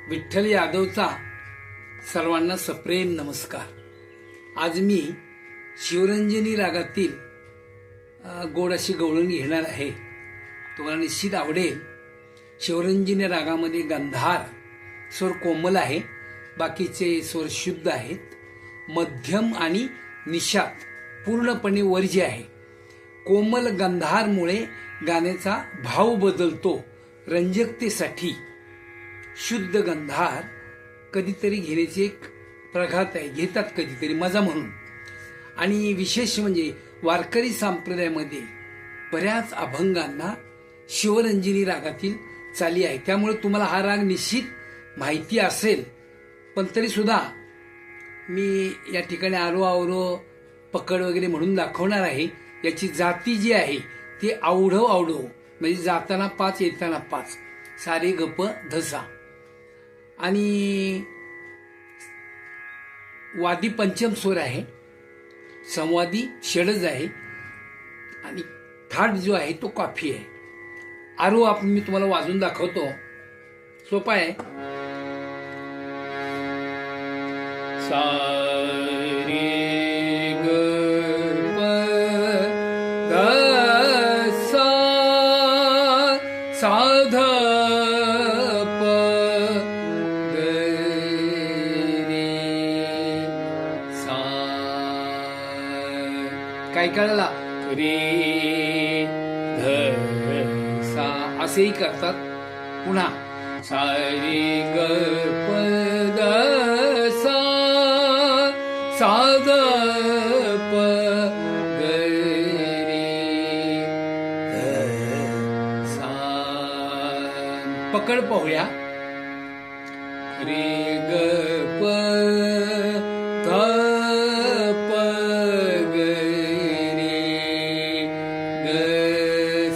विठ्ठल यादवचा सर्वांना सप्रेम नमस्कार. आज मी शिवरंजनी रागातील गोड अशी गवळण घेणार आहे. तुम्हाला निश्चित आवडेल. शिवरंजनी रागामध्ये गंधार स्वर कोमल आहे, बाकीचे स्वर शुद्ध आहेत. मध्यम आणि निषाद पूर्णपणे वर्ज्य आहे. कोमल गंधारमुळे गाण्याचा भाव बदलतो. रंजकतेसाठी शुद्ध गंधार कधीतरी घेण्याची एक प्रघात आहे, घेतात कधीतरी मजा म्हणून. आणि विशेष म्हणजे वारकरी संप्रदायामध्ये बऱ्याच अभंगांना शिवरंजनी रागातील चाली आहे. त्यामुळे तुम्हाला हा राग निश्चित माहिती असेल, पण तरी सुद्धा मी या ठिकाणी आरो आवरो पकड वगैरे म्हणून दाखवणार आहे. याची जाती जी आहे ती आवढव आवढव, म्हणजे जाताना 5 येताना 5, सारे गप धसा. आणि वादी पंचम स्वर आहे, संवादी षडज आहे आणि थाट जो आहे तो कॉफी आहे. आरो आपण मी तुम्हाला वाजून दाखवतो, सोपा आहे. सा रे ग प ध सा सा ध प ग रे सा. काय कळला? रे ध सा असेही करतात. पुन्हा सा रे ग प ध सा सा ध प ग रे ध सा. पकड पाहूया. रे ग प ध प ग रे ग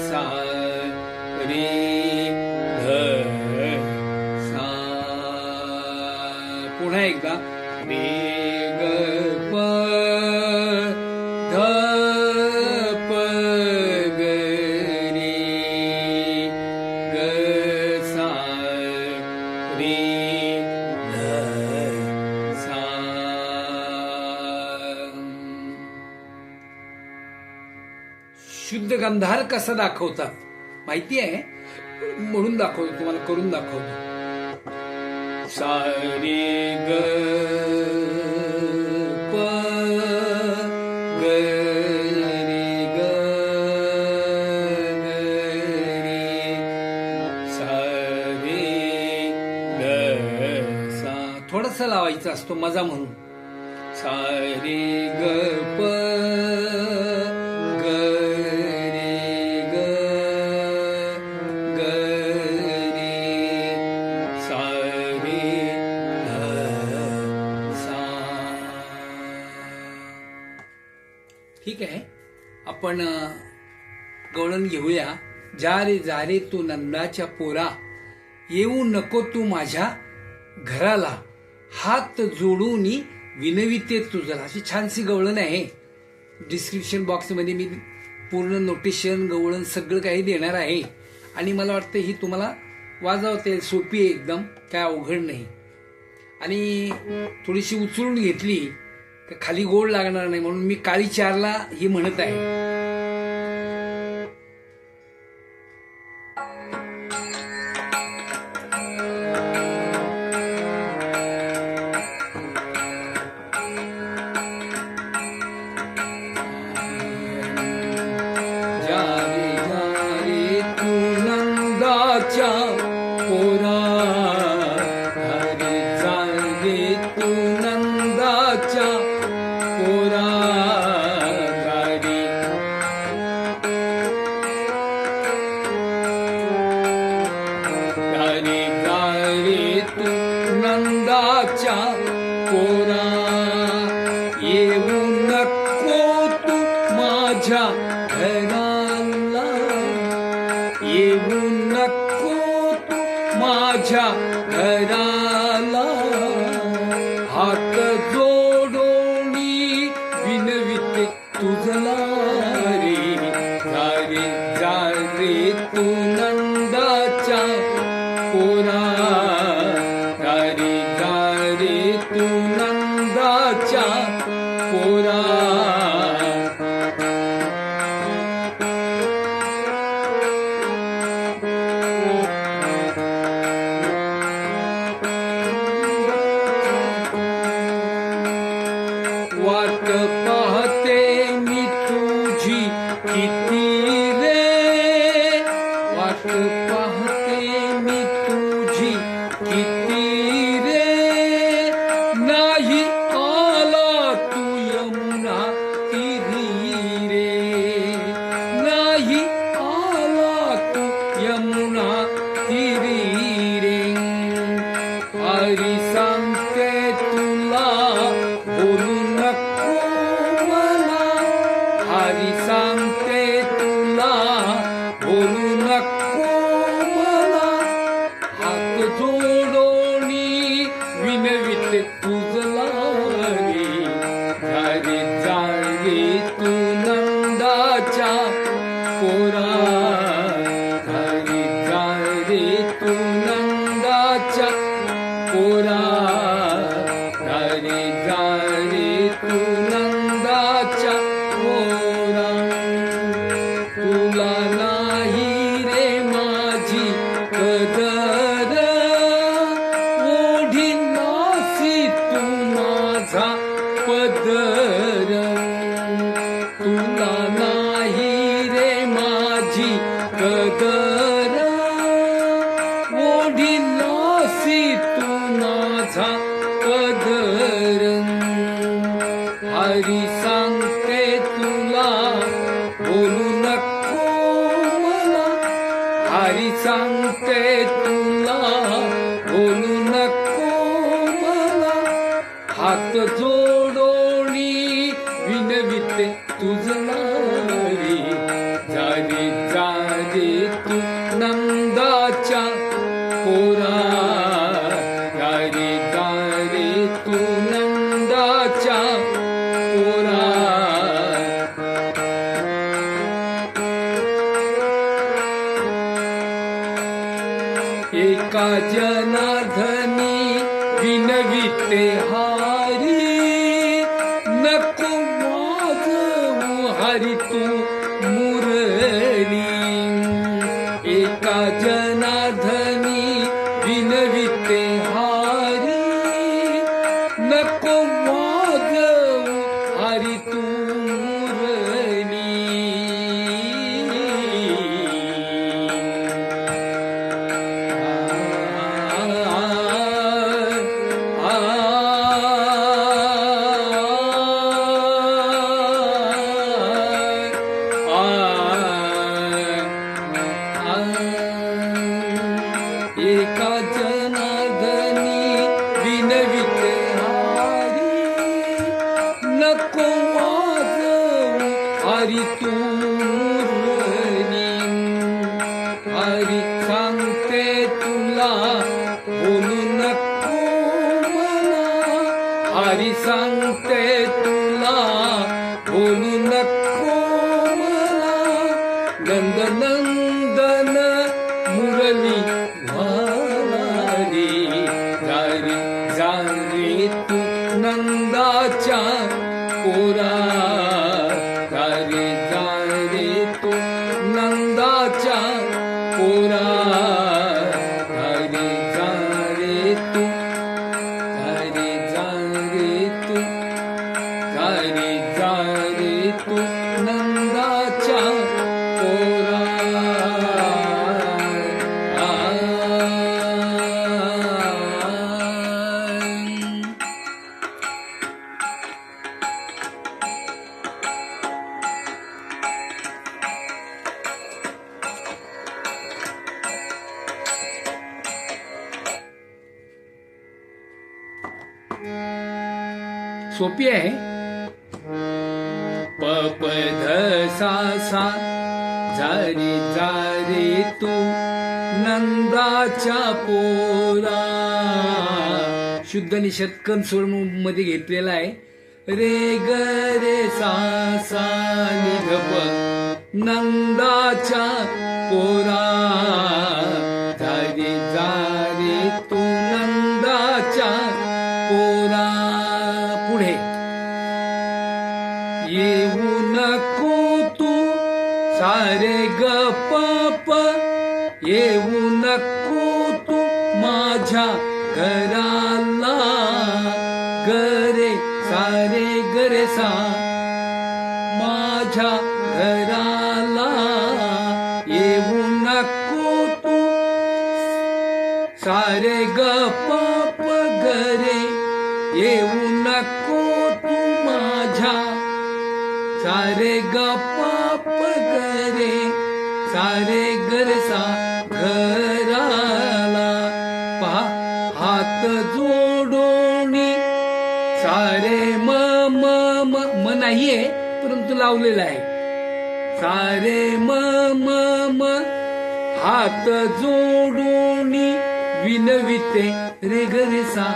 सा रे ध सा. पुन्हा एकदा. रे ग प ध प ग रे ग सा रे ध सा. शुद्ध गंधार कसा दाखवतात माहिती आहे, म्हणून दाखवतो तुम्हाला, करून दाखवतो. सा रे ग प ग रे ग रे सा रे ग सा. थोडासा लावायचा असतो मजा म्हणून. सा रे ग प ग रे ग ग रे सा रे ध सा. ठीक आहे, आपण गवळण घेऊया. जा रे तू नंदाच्या पोरा, येऊ नको तू माझ्या घराला, हात जोडून विनविते तुझला. अशी छानशी गवळण आहे. डिस्क्रिप्शन बॉक्समध्ये मी पूर्ण नोटेशन गवळण सगळं काही देणार आहे. आणि मला वाटतं ही तुम्हाला वाजवता येईल. सोपी आहे एकदम, काय अवघड नाही. आणि थोडीशी उचलून घेतली तर खाली गोड लागणार नाही, म्हणून मी काळी 4ला ही म्हणत आहे. पोरा हरे जागे तू नंदाच्या पोरा गाडी. हरे गारे तू नंदाच्या पोरा, येऊ नको तू माझ्या घराला, येऊ नको माझ्या घराला, हात जोडोनी विनविते तुझला रे. जा रे तू नंदाच्या पोरा, पोरा रे जा रे तू नंदाच्या पोरा तुला नाही रे माझी कदर ओढी नासी तू माझा पदर तुला नाही रे माझी कदर ओढी नासी तू माझा पदर हरी सांगते तुला बोलू नको मला हरी सांगते तुला बोलू नको मला हात जोडोनी विनविते तुझला रे जा रे तू नंदाच्या पोरा जा रे तू नंदाच्या पोरा एका जनार्दनी विनविते हारी नको वाजवू हरी तू मुरली एका जनार्दनी विनविते हारी नको वाजवू हरी तू मुरली एका जनार्दनी विनविते हारी नको वाजवू हरी तू मुरली हरी सांगते तुला बोलू नको मला हरी सांगते तुला बोलू नको मला नंदनंदन मुरली वारी जा रे तू नंदाच्या पोरा जा रे तू नंदाच्या पोरा जा रे तू नंदाच्या पोरा सोपी आहे. प प ध सा सा जा रे तू नंदाच्या पोरा. शुद्ध निषद कनसोड मध्ये घेतलेला आहे. रे ग रे सा सा नि ध प नंदाच्या पोरा जा रे तू नंदाच्या पोरा. पुढे येऊ नको तू सारे ग प प येऊ नको तू माझ्या घराला गरे सारे गरे सा माझ्या घराला येऊ नको तू सारे ग प प गरे येऊ नको तू माझ्या सारे ग प प गरे सारे गरे सा घराला. पहा हात जोडोनी सारे म म म म नाहीये परंतु लावलेला आहे. सारे म म म हात जोडोनी विनविते रे गरे सा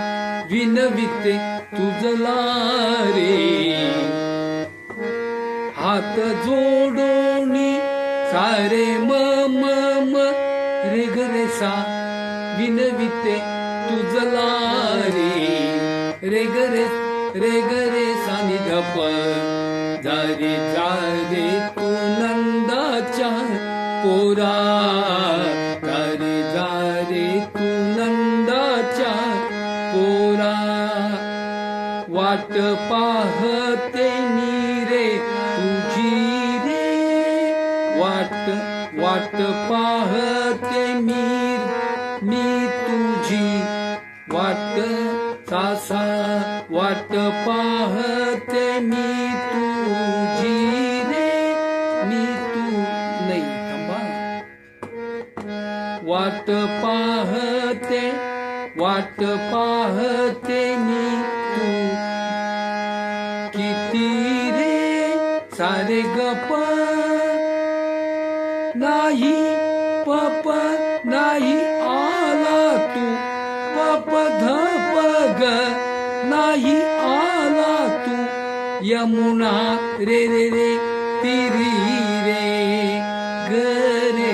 विनविते तुझला रे. हात जोडोनी सारे म म म रे ग रे सा विनविते तुझला रे रे सानी धप जा रे तू नंदाच्या पोरा जा रे तू नंदाच्या पोरा वाट पाहते मी रे तुझी रे वाट पाहते मी तुझी वाट सासा वाट पाहते मी तुझी रे मी तू नाही थांबा वाट पाहते मी तू किती रे सारे गप नाही पप नाही आला तू पप धप ग नाही आला तू यमुना रे तिरी रे गरे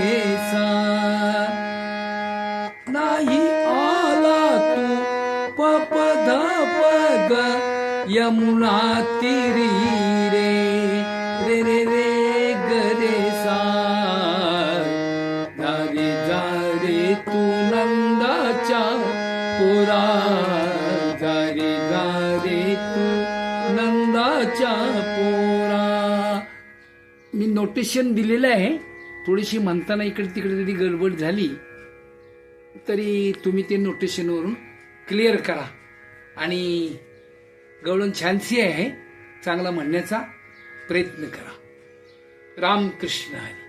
सा नाही आला तू पप धप ग यमुना तिरी रे गरे सा जा रे तू नंदाच्या पोरा जा रे तू नंदाच्या पोरा. मी नोटेशन दिलेलं आहे. थोडीशी म्हणताना इकडे तिकडे जरी गडबड झाली तरी तुम्ही ते नोटेशनवरून क्लिअर करा. आणि गवळण छानशी आहे, चांगला म्हणण्याचा प्रयत्न करा. रामकृष्ण हरी.